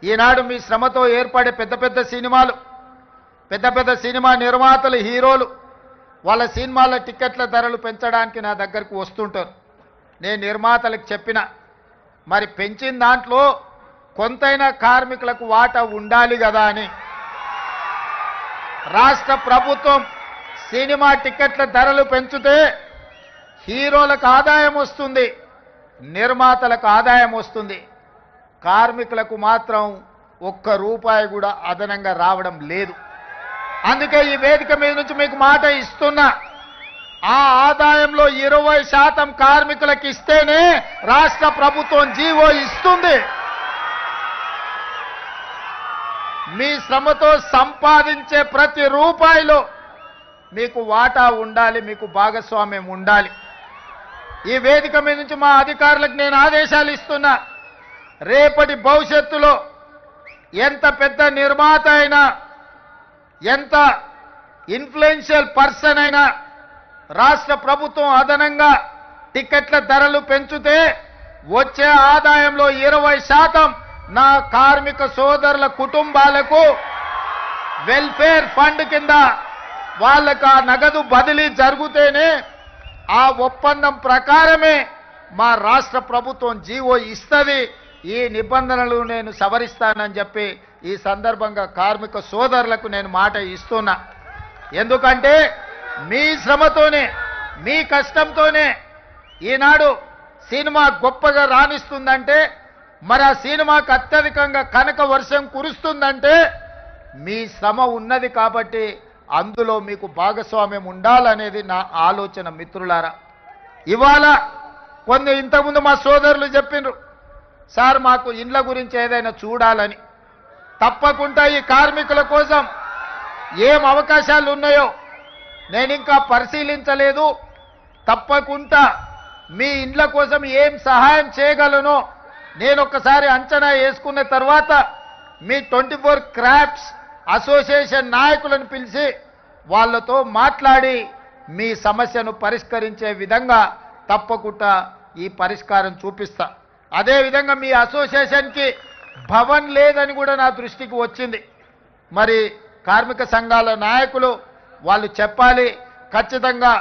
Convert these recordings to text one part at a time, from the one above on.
ఈనాడు మీ శ్రమతో ఏర్పడే పెద్ద పెద్ద సినిమా నిర్మాతలు హీరోలు వాళ్ళ సినిమాల టికెట్ల ధరలు పెంచడానికి నా దగ్గరకు వస్తుంటారు. నేను నిర్మాతలకు చెప్పిన మరి పెంచిన దాంట్లో కొంతైనా కార్మికులకు వాటా ఉండాలి కదా అని. రాష్ట్ర ప్రభుత్వం సినిమా టికెట్ల ధరలు పెంచితే హీరోలకు ఆదాయం వస్తుంది, నిర్మాతలకు ఆదాయం వస్తుంది, కార్మికులకు మాత్రం ఒక్క రూపాయి కూడా అదనంగా రావడం లేదు. అందుకే ఈ వేదిక మీద నుంచి మీకు మాట ఇస్తున్నా, ఆ ఆదాయంలో 20% కార్మికులకు ఇస్తేనే రాష్ట్ర ప్రభుత్వం జీవో ఇస్తుంది. మీ శ్రమతో సంపాదించే ప్రతి రూపాయిలో మీకు వాటా ఉండాలి, మీకు భాగస్వామ్యం ఉండాలి. ఈ వేదిక మీద నుంచి మా అధికారులకు నేను ఆదేశాలు ఇస్తున్నా, రేపటి భవిష్యత్తులో ఎంత పెద్ద నిర్మాత అయినా, ఎంత ఇన్ఫ్లుయెన్షియల్ పర్సన్ అయినా రాష్ట్ర ప్రభుత్వం అదనంగా టికెట్ల ధరలు పెంచితే వచ్చే ఆదాయంలో 20% నా కార్మిక సోదరుల కుటుంబాలకు వెల్ఫేర్ ఫండ్ కింద వాళ్ళకు ఆ నగదు బదిలీ జరిగితేనే ఆ ఒప్పందం ప్రకారమే మా రాష్ట్ర ప్రభుత్వం జీవో ఇస్తుంది. ఈ నిబంధనలు నేను సవరిస్తానని చెప్పి ఈ సందర్భంగా కార్మిక సోదరులకు నేను మాట ఇస్తున్నా. ఎందుకంటే మీ శ్రమతోనే, మీ కష్టంతోనే ఈనాడు సినిమా గొప్పగా రాణిస్తుందంటే, మరి ఆ సినిమాకు అత్యధికంగా కనక వర్షం కురుస్తుందంటే మీ శ్రమ ఉన్నది కాబట్టి అందులో మీకు భాగస్వామ్యం ఉండాలనేది నా ఆలోచన. మిత్రులారా, ఇవాళ ఇంతకుముందు మా సోదరులు చెప్పిండ్రు, సార్ మాకు ఇండ్ల గురించి ఏదైనా చూడాలని. తప్పకుండా ఈ కార్మికుల కోసం ఏం అవకాశాలు ఉన్నాయో నేను ఇంకా పరిశీలించలేదు. తప్పకుండా మీ ఇండ్ల కోసం ఏం సహాయం చేయగలనో నేను ఒక్కసారి అంచనా వేసుకున్న తర్వాత మీ 24 క్రాఫ్ట్స్ అసోసియేషన్ నాయకులను పిలిచి వాళ్ళతో మాట్లాడి మీ సమస్యను పరిష్కరించే విధంగా తప్పకుండా ఈ పరిష్కారం చూపిస్తా. అదేవిధంగా మీ అసోసియేషన్కి భవన్ లేదని కూడా నా దృష్టికి వచ్చింది. మరి కార్మిక సంఘాల నాయకులు వాళ్ళు చెప్పాలి, ఖచ్చితంగా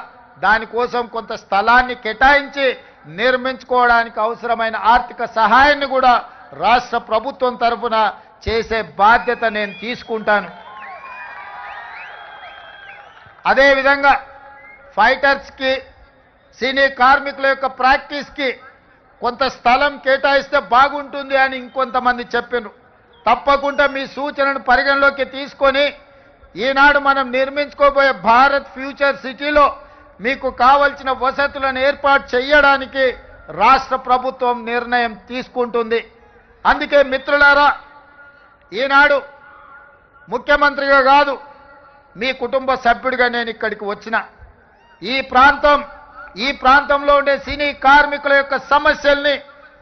దానికోసం కొంత స్థలాన్ని కేటాయించి నిర్మించుకోవడానికి అవసరమైన ఆర్థిక సహాయాన్ని కూడా రాష్ట్ర ప్రభుత్వం తరఫున చేసే బాధ్యత నేను తీసుకుంటాను. అదేవిధంగా ఫైటర్స్కి, సినీ కార్మికుల యొక్క ప్రాక్టీస్కి కొంత స్థలం కేటాయిస్తే బాగుంటుంది అని ఇంకొంతమంది చెప్పారు. తప్పకుండా మీ సూచనను పరిగణలోకి తీసుకొని ఈనాడు మనం నిర్మించుకోబోయే భారత్ ఫ్యూచర్ సిటీలో మీకు కావలసిన వసతులను ఏర్పాటు చేయడానికి రాష్ట్ర ప్రభుత్వం నిర్ణయం తీసుకుంటుంది. అందుకే మిత్రులారా, ఈనాడు ముఖ్యమంత్రిగా కాదు, మీ కుటుంబ సభ్యుడిగా నేను ఇక్కడికి వచ్చిన. ఈ ప్రాంతంలో ఉండే సినీ కార్మికుల యొక్క సమస్యల్ని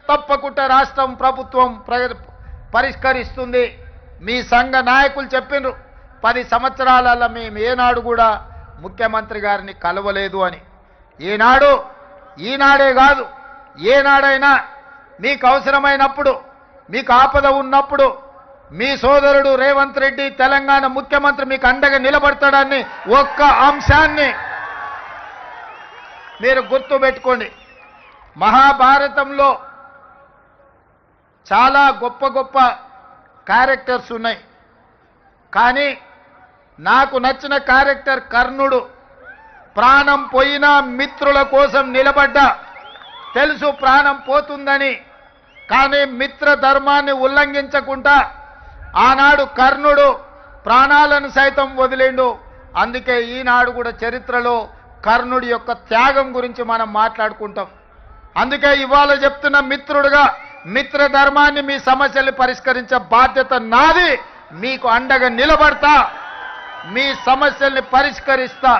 తప్పకుండా రాష్ట్రం ప్రభుత్వం పరిష్కరిస్తుంది. మీ సంఘ నాయకులు చెప్పినారు 10 సంవత్సరాలలో మేము ఏనాడు కూడా ముఖ్యమంత్రి గారిని కలవలేదు అని. ఈనాడే కాదు, ఏనాడైనా మీకు అవసరమైనప్పుడు, మీకు ఆపద ఉన్నప్పుడు మీ సోదరుడు రేవంత్ రెడ్డి తెలంగాణ ముఖ్యమంత్రి మీకు అండగా నిలబడతాడని ఒక్క అంశాన్ని మీరు గుర్తుపెట్టుకోండి. మహాభారతంలో చాలా గొప్ప క్యారెక్టర్స్ ఉన్నాయి, కానీ నాకు నచ్చిన క్యారెక్టర్ కర్ణుడు. ప్రాణం పోయినా మిత్రుల కోసం నిలబడ్డా, తెలుసు ప్రాణం పోతుందని, కానీ మిత్ర ధర్మాన్ని ఉల్లంఘించకుండా ఆనాడు కర్ణుడు ప్రాణాలను సైతం వదిలిండు. అందుకే ఈనాడు కూడా చరిత్రలో కర్ణుడి యొక్క త్యాగం గురించి మనం మాట్లాడుకుంటాం. అందుకే ఇవాళ చెప్తున్న మిత్రుడుగా మిత్ర ధర్మాన్ని, మీ సమస్యలు పరిష్కరించే బాధ్యత నాది. మీకు అండగా నిలబడతా, మీ సమస్యల్ని పరిష్కరిస్తా.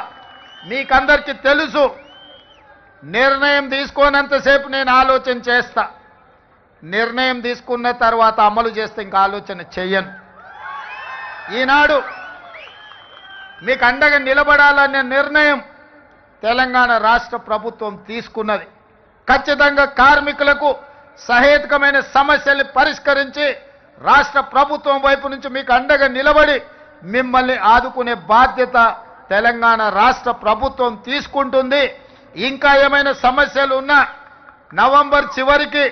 మీకందరికీ తెలుసు, నిర్ణయం తీసుకోనంతసేపు నేను ఆలోచన చేస్తా, నిర్ణయం తీసుకున్న తర్వాత అమలు చేస్తే ఇంకా ఆలోచన చెయ్యను. ఈనాడు మీకు అండగా నిలబడాలనే నిర్ణయం తెలంగాణ రాష్ట్ర ప్రభుత్వం తీసుకున్నది. ఖచ్చితంగా కార్మికులకు సహేతుకమైన సమస్యల్ని పరిష్కరించి రాష్ట్ర ప్రభుత్వం వైపు నుంచి మీకు అండగా నిలబడి మిమ్మల్ని ఆదుకునే బాధ్యత తెలంగాణ రాష్ట్ర ప్రభుత్వం తీసుకుంటుంది. ఇంకా ఏమైనా సమస్యలు ఉన్నా నవంబర్ చివరికి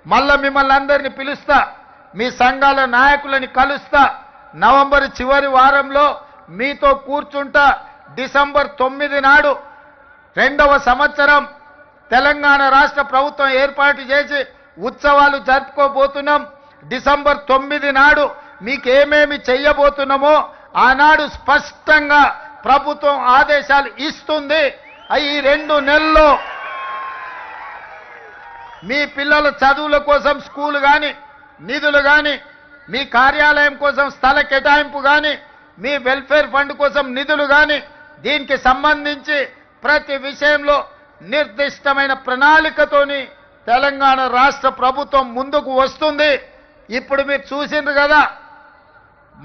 మళ్ళా మిమ్మల్ని అందరినీ పిలుస్తా, మీ సంఘాల నాయకులని కలుస్తా. నవంబర్ చివరి వారంలో మీతో కూర్చుంటా. డిసెంబర్ 9 నాడు 2వ సంవత్సరం తెలంగాణ రాష్ట్ర ప్రభుత్వం ఏర్పాటు చేసి ఉత్సవాలు జరుపుకోబోతున్నాం. డిసెంబర్ 9 నాడు మీకేమేమి చెయ్యబోతున్నామో ఆనాడు స్పష్టంగా ప్రభుత్వం ఆదేశాలు ఇస్తుంది. ఈ 2 నెలల్లో మీ పిల్లల చదువుల కోసం స్కూల్ కానీ, నిధులు కానీ, మీ కార్యాలయం కోసం స్థల కేటాయింపు కానీ, మీ వెల్ఫేర్ ఫండ్ కోసం నిధులు కానీ, దీనికి సంబంధించి ప్రతి విషయంలో నిర్దిష్టమైన ప్రణాళికతోని తెలంగాణ రాష్ట్ర ప్రభుత్వం ముందుకు వస్తుంది. ఇప్పుడు మీరు చూసిండ్రు కదా,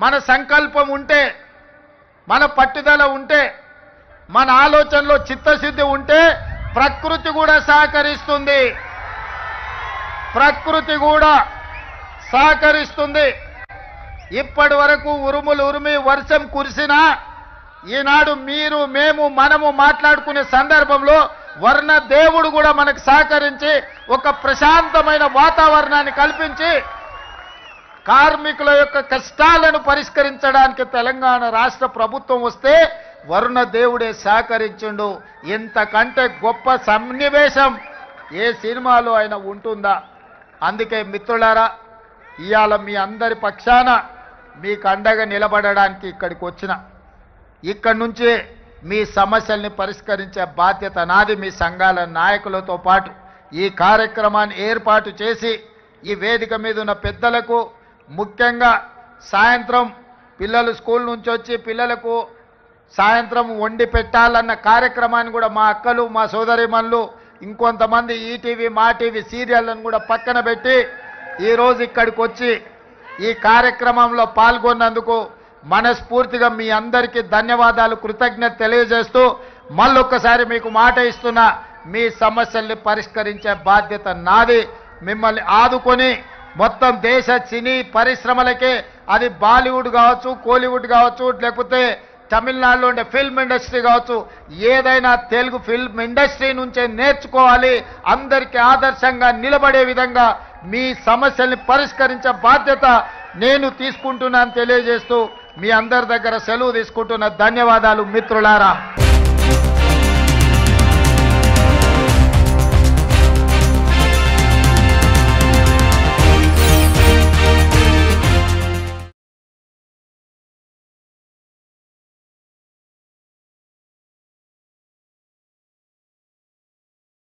మన సంకల్పం ఉంటే, మన పట్టుదల ఉంటే, మన ఆలోచనలో చిత్తశుద్ధి ఉంటే ప్రకృతి కూడా సహకరిస్తుంది. ప్రకృతి కూడా సహకరిస్తుంది. ఇప్పటి వరకు ఉరుములు ఉరిమి వర్షం కురిసినా ఈనాడు మీరు మేము మనము మాట్లాడుకునే సందర్భంలో వర్ణ దేవుడు కూడా మనకు సహకరించి ఒక ప్రశాంతమైన వాతావరణాన్ని కల్పించి కార్మికుల యొక్క కష్టాలను పరిష్కరించడానికి తెలంగాణ రాష్ట్ర ప్రభుత్వం వస్తే వరుణ దేవుడే సహకరించుండు. ఇంతకంటే గొప్ప సన్నివేశం ఏ సినిమాలో అయినా ఉంటుందా? అందుకే మిత్రులారా, ఇవాళ మీ అందరి పక్షాన మీకు అండగా నిలబడడానికి ఇక్కడికి వచ్చిన. ఇక్కడి నుంచి మీ సమస్యల్ని పరిష్కరించే బాధ్యత నాది. మీ సంఘాల నాయకులతో పాటు ఈ కార్యక్రమాన్ని ఏర్పాటు చేసి ఈ వేదిక మీద ఉన్న పెద్దలకు, ముఖ్యంగా సాయంత్రం పిల్లలు స్కూల్ నుంచి వచ్చి పిల్లలకు సాయంత్రం వండి పెట్టాలన్న కార్యక్రమాన్ని కూడా మా అక్కలు, మా సోదరిమణులు, ఇంకొంతమంది ఈటీవీ మా టీవీ సీరియళ్లను కూడా పక్కన పెట్టి ఈరోజు ఇక్కడికి వచ్చి ఈ కార్యక్రమంలో పాల్గొన్నందుకు మనస్ఫూర్తిగా మీ అందరికీ ధన్యవాదాలు, కృతజ్ఞత తెలియజేస్తూ మళ్ళొక్కసారి మీకు మాట ఇస్తున్నా, మీ సమస్యల్ని పరిష్కరించే బాధ్యత నాది. మిమ్మల్ని ఆదుకొని మొత్తం దేశ సినీ పరిశ్రమలకే, అది బాలీవుడ్ కావచ్చు, కోలీవుడ్ కావచ్చు, లేకపోతే తమిళనాడులో ఉండే ఫిల్మ్ ఇండస్ట్రీ కావచ్చు, ఏదైనా తెలుగు ఫిల్మ్ ఇండస్ట్రీ నుంచే నేర్చుకోవాలి. అందరికీ ఆదర్శంగా నిలబడే విధంగా మీ సమస్యల్ని పరిష్కరించే బాధ్యత నేను తీసుకుంటున్నాను తెలియజేస్తూ మీ అందరి దగ్గర సెలవు తీసుకుంటున్న ధన్యవాదాలు మిత్రులారా.